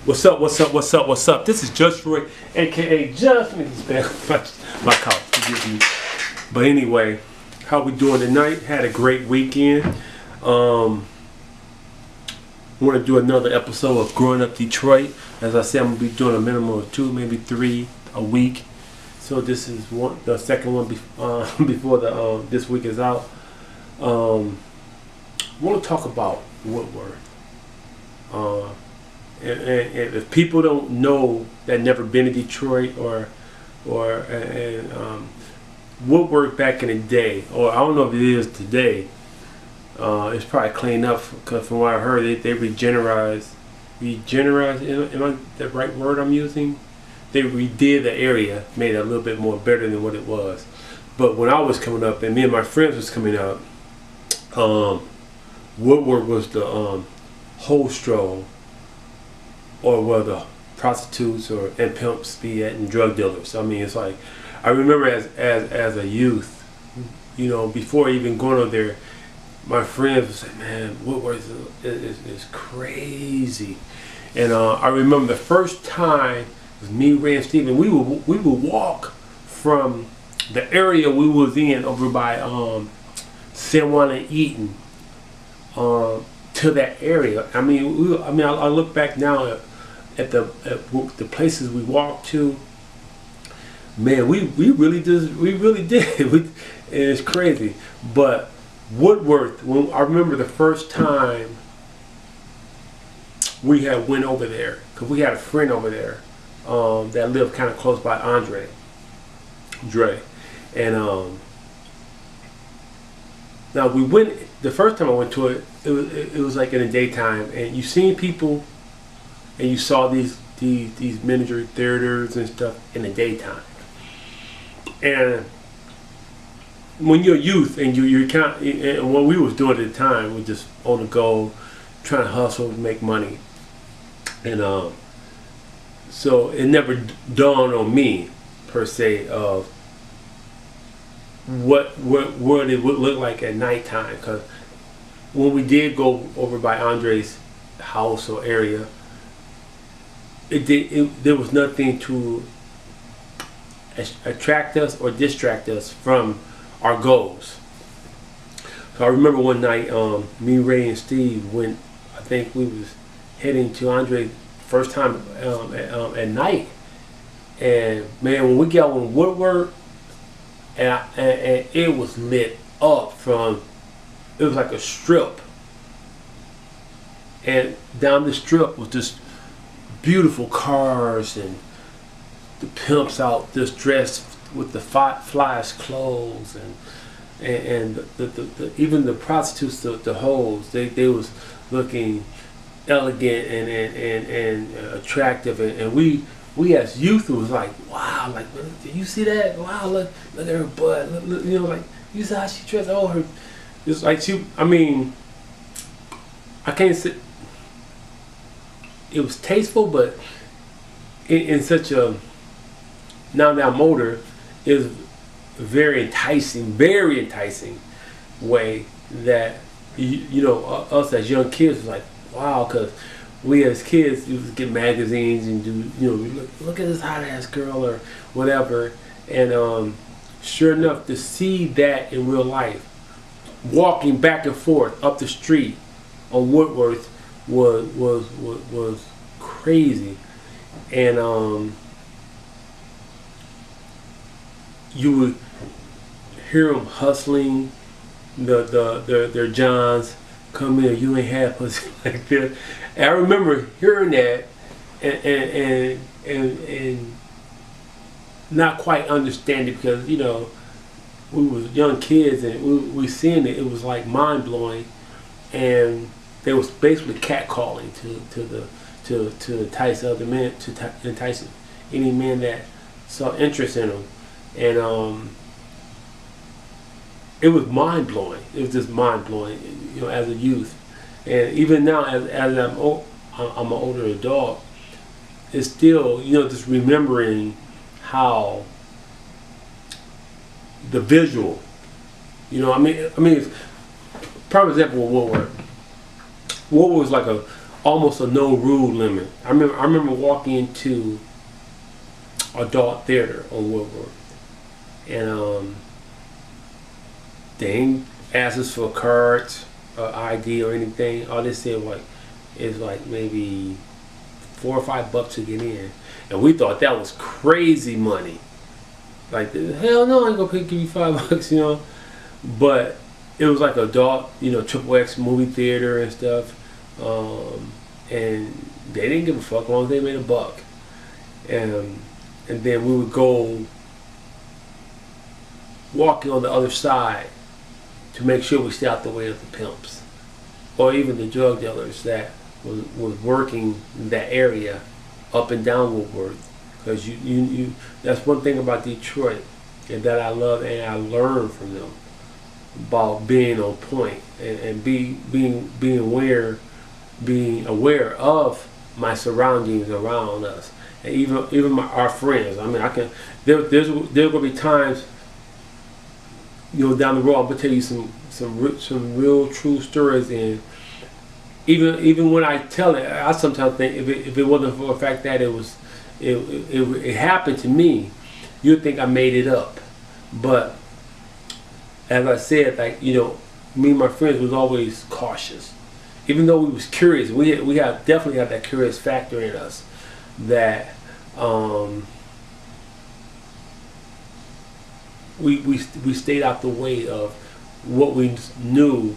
What's up, what's up, what's up, what's up? This is Just Roy, aka Just me. My couch, forgive me. But anyway, how we doing tonight? Had a great weekend. Want to do another episode of Growing Up Detroit. As I said, I'm gonna be doing a minimum of 2, maybe 3 a week. So this is the second one before this week is out. Want to talk about Woodward. And if people don't know that never been to Detroit or Woodward back in the day, or I don't know if it is today, it's probably cleaned up because from what I heard, they regenerized. Am I the right word I'm using? They redid the area, made it a little bit more better than what it was. But when I was coming up, and me and my friends was coming up, Woodward was the whole Stroll, or where the prostitutes and pimps be at, and drug dealers. I mean, it's like, I remember as a youth, you know, before even going over there, my friends would say, man, Woodward is crazy. And I remember the first time, it was me, Ray, and Steven, we would walk from the area we was in over by San Juan and Eaton to that area. I mean, I look back now at the places we walked to. Man, we really did. It's crazy. But Woodward, I remember the first time we had went over there, because we had a friend over there that lived kind of close by Dre. And now we went, the first time I went to it, it was like in the daytime, and you seen people, and you saw these miniature theaters and stuff in the daytime. And when you're a youth and you're kind of, and what we was doing at the time was just on the go, trying to hustle to make money. And so it never dawned on me per se of what it would look like at nighttime. Because when we did go over by Andre's house or area, there was nothing to attract us or distract us from our goals. So I remember one night, me, Ray, and Steve went. I think we was heading to Andre first time at night, and man, when we got on Woodward, and it was lit up from. It was like a strip, and down the strip was just beautiful cars and the pimps out just dressed with the flyest clothes, and even the prostitutes, the hoes, they was looking elegant and attractive, and we as youth was like, wow, like, did you see that? Wow, look at her butt, look, you know, like, you see how she dressed? Oh, her, it's like she. I mean, I can't say it was tasteful, but in such a, now that I'm older, is very enticing way that you know, us as young kids was like, wow, because we as kids used to get magazines and do, you know, look at this hot ass girl or whatever, and sure enough, to see that in real life, walking back and forth up the street on Woodward was crazy. And you would hear them hustling their Johns, come in, you ain't had pussy like this. And I remember hearing that and not quite understanding, because, you know, we was young kids and we seeing it. It was like mind blowing, and they was basically catcalling to entice other men, to entice any man that saw interest in them. And it was mind blowing. It was just mind blowing, you know, as a youth. And even now, as I'm an older adult, it's still, you know, just remembering how the visual, you know, I mean, prime example of Woodward. Woodward was like almost a no rule limit. I remember walking into adult theater on Woodward, and they ain't asked us for cards or ID or anything. All they said is like maybe $4 or $5 to get in, and we thought that was crazy money. Like, hell no, I ain't gonna give you $5, you know. But it was like adult, you know, XXX movie theater and stuff, and they didn't give a fuck as long as they made $1. And then we would go walking on the other side to make sure we stay out the way of the pimps or even the drug dealers that was working that area up and down Woodward. Because you that's one thing about Detroit and that I love and I learned from them about being on point and being aware of my surroundings around us, and even our friends. I mean, there's gonna be times, you know, down the road I'm gonna tell you some real true stories, and even when I tell it, I sometimes think if it wasn't for the fact that it happened to me, you'd think I made it up. But as I said, like, you know, me and my friends was always cautious, even though we was curious. We definitely have that curious factor in us that we stayed out the way of what we knew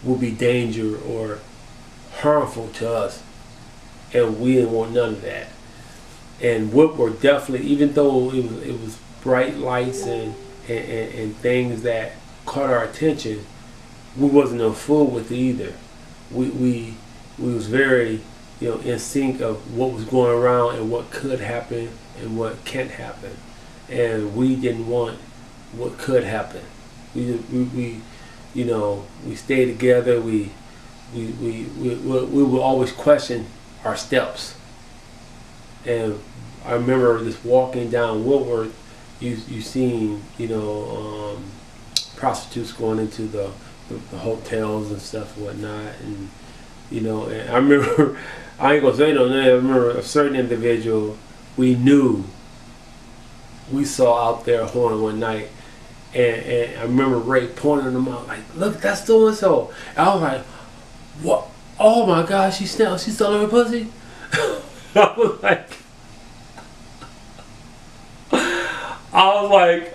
would be danger or harmful to us, and we didn't want none of that. And Woodward definitely, even though it was bright lights and things that caught our attention, we wasn't a fool with it either. We was very, you know, in sync of what was going around and what could happen and what can't happen, and we didn't want what could happen. We you know, we stayed together. We would always question our steps. And I remember just walking down Woodward, you seen, you know, prostitutes going into the hotels and stuff and whatnot, and you know, and I remember, I ain't gonna say no name, I remember a certain individual we saw out there horn one night, and I remember Ray pointing them out like, look, that's so and so. I was like, what? Oh my God, she's selling her pussy. I was like,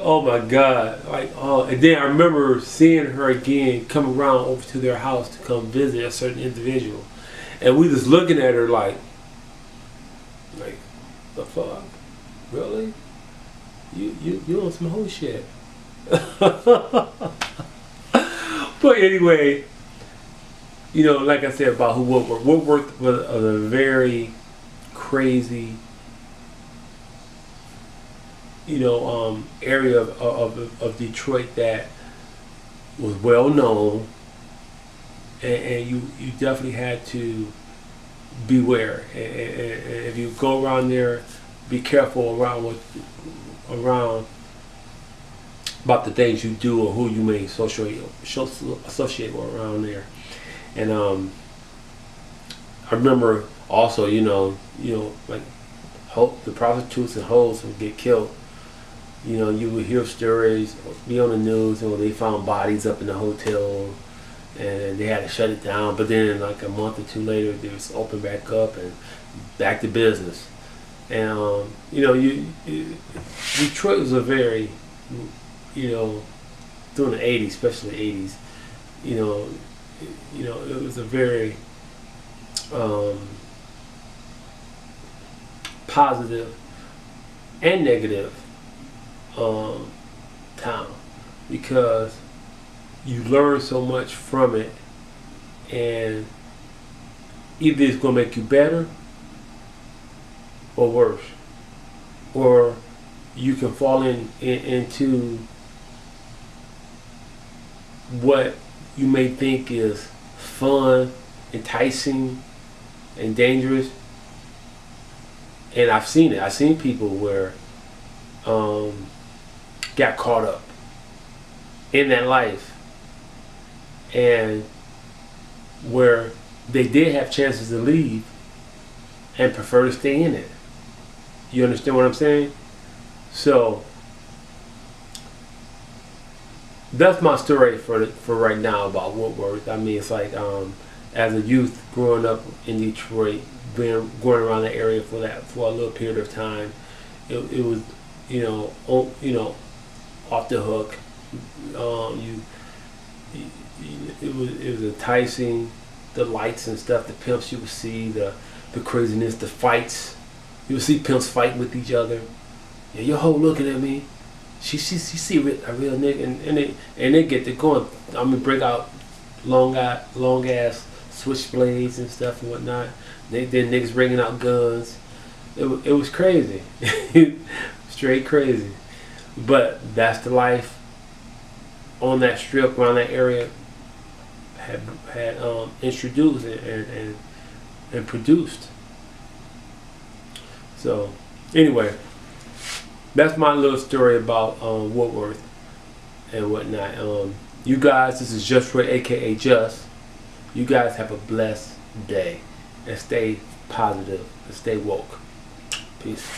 oh my God, like, oh. And then I remember seeing her again come around over to their house to come visit a certain individual, and we just looking at her like the fuck, really? You on some whole shit. But anyway, you know, like I said about Woodward was a very crazy, you know, area of Detroit that was well known, and you definitely had to beware. And if you go around there, be careful around about the things you do or who you may associate with around there. And I remember also, you know, like the prostitutes and hoes would get killed. You know, you would hear stories, be on the news, and they found bodies up in the hotel, and they had to shut it down. But then, like a month or two later, they was open back up and back to business. And you know, Detroit was a very, you know, during the '80s, especially '80s, you know, it was a very positive and negative town, because you learn so much from it, and either it's going to make you better or worse, or you can fall into what you may think is fun, enticing, and dangerous. And I've seen it. I've seen people where got caught up in that life, and where they did have chances to leave and prefer to stay in it. You understand what I'm saying? So that's my story for right now about Woodward. I mean, it's like as a youth growing up in Detroit, going around the area for a little period of time, it was off the hook. It was enticing. The lights and stuff, the pimps you would see, the craziness, the fights. You would see pimps fighting with each other. Yeah, your hoe looking at me. She see a real nigga, and they get to going. I mean, break out long ass switchblades and stuff and whatnot. Then niggas bringing out guns. It was crazy, straight crazy. But that's the life on that strip around that area. Had introduced and produced. So anyway, that's my little story about Woodward and whatnot. You guys, this is Just Ray, aka Just. You guys have a blessed day and stay positive and stay woke. Peace.